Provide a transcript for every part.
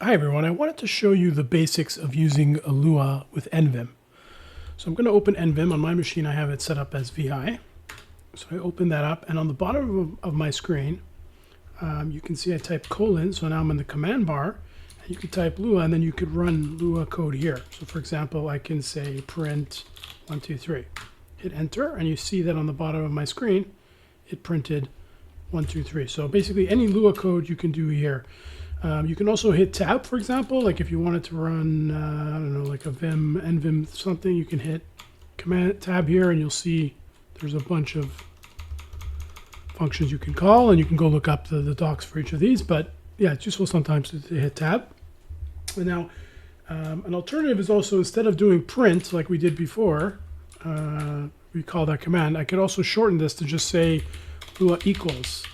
Hi everyone, I wanted to show you the basics of using a Lua with Nvim. So I'm going to open Nvim. On my machine I have it set up as VI. So I open that up, and on the bottom of my screen you can see I type colon, so now I'm in the command bar, and you could type Lua and then you could run Lua code here. So for example I can say print 123. Hit enter and you see that on the bottom of my screen it printed 123. So basically any Lua code you can do here. You can also hit tab, for example, like if you wanted to run, I don't know, like a Vim, Nvim something, you can hit command tab here and you'll see there's a bunch of functions you can call, and you can go look up the docs for each of these. But yeah, it's useful sometimes to hit tab. And now an alternative is also, instead of doing print like we did before, we call that command, I could also shorten this to just say Lua equals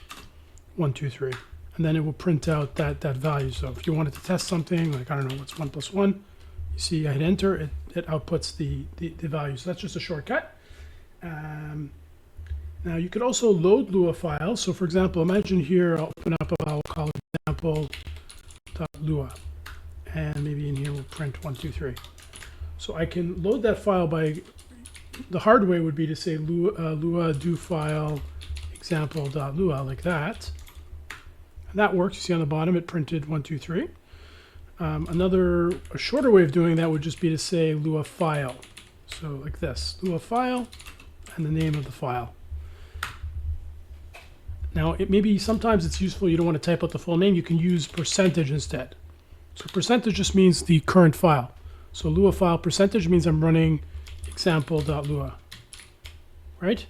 123. And then it will print out that value. So if you wanted to test something, like, I don't know, what's 1 plus 1, you see I hit enter, it outputs the value. So that's just a shortcut. Now you could also load Lua files. So for example, imagine here, I'll open up, I'll call it example.lua. And maybe in here we'll print 123. So I can load that file by, the hard way would be to say Lua do file example.lua, like that. And that works. You see on the bottom it printed 123. A shorter way of doing that would just be to say Lua file. So like this, Lua file and the name of the file. Now sometimes it's useful, you don't want to type out the full name, you can use percentage instead. So percentage just means the current file. So Lua file percentage means I'm running example.lua, right?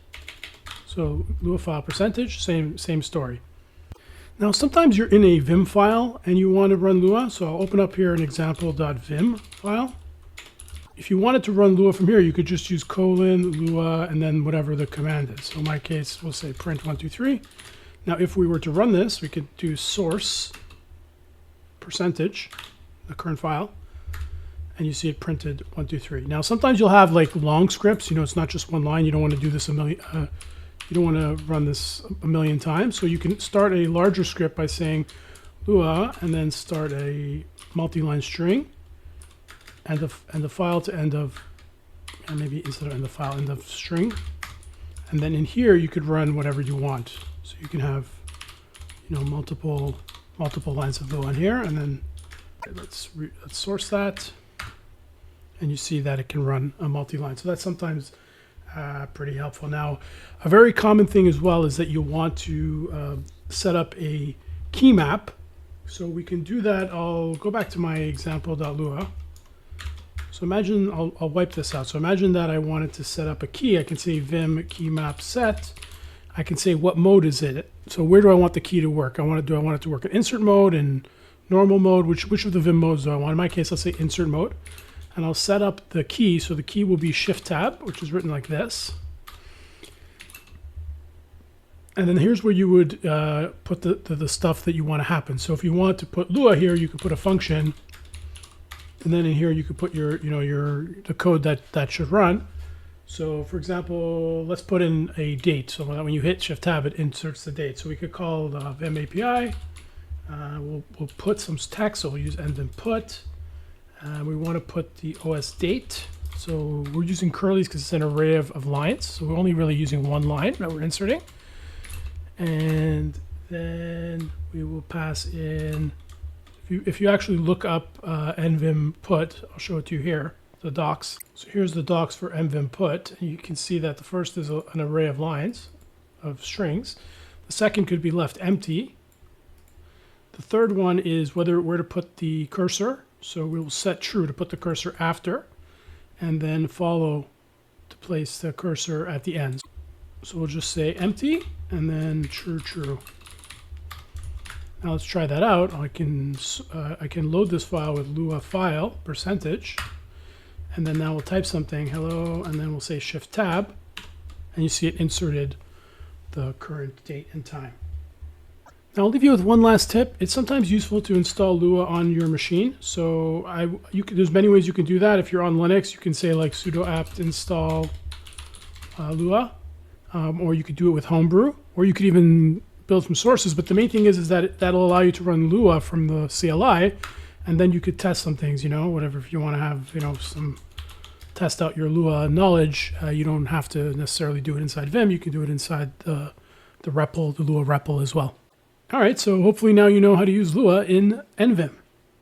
So Lua file percentage, same story. Now sometimes you're in a Vim file and you want to run Lua, so I'll open up here an example.vim file. If you wanted to run Lua from here, you could just use colon, Lua, and then whatever the command is. So in my case, we'll say print 123. Now if we were to run this, we could do source percentage, the current file, and you see it printed 123. Now sometimes you'll have like long scripts, it's not just one line, you don't want to do this you don't want to run this a million times. So you can start a larger script by saying Lua and then start a multi-line string and the file to end of, and maybe instead of end of file, end of string. And then in here you could run whatever you want. So you can have multiple lines of Lua in here, and then let's source that, and you see that it can run a multi-line. So that's sometimes pretty helpful. Now, a very common thing as well is that you want to set up a key map. So we can do that. I'll go back to my example.lua. So imagine, I'll wipe this out. So imagine that I wanted to set up a key. I can say vim key map set. I can say what mode is it. So where do I want the key to work? Do I want it to work in insert mode and normal mode? Which of the Vim modes do I want? In my case, let's say insert mode. And I'll set up the key. So the key will be Shift Tab, which is written like this. And then here's where you would put the stuff that you want to happen. So if you want to put Lua here, you could put a function. And then in here you could put the code that should run. So for example, let's put in a date. So when you hit Shift Tab, it inserts the date. So we could call the Vim API. We'll put some text. So we'll use Nvim put. We want to put the OS date. So we're using curlies because it's an array of lines. So we're only really using one line that we're inserting. And then we will pass in, if you actually look up Nvim put, I'll show it to you here, the docs. So here's the docs for Nvim put. And you can see that the first is an array of lines, of strings. The second could be left empty. The third one is where to put the cursor. So we will set true to put the cursor after, and then follow to place the cursor at the end. So we'll just say empty and then true. Now let's try that out. I can load this file with Lua file percentage, and then now we'll type something, hello, and then we'll say Shift Tab, and you see it inserted the current date and time. Now I'll leave you with one last tip. It's sometimes useful to install Lua on your machine. So there's many ways you can do that. If you're on Linux, you can say like sudo apt install Lua, or you could do it with Homebrew, or you could even build from sources. But the main thing is that that'll allow you to run Lua from the CLI, And then you could test some things, whatever. If you want to have, test out your Lua knowledge, you don't have to necessarily do it inside Vim. You can do it inside the REPL, the Lua REPL as well. All right, so hopefully now you know how to use Lua in Nvim.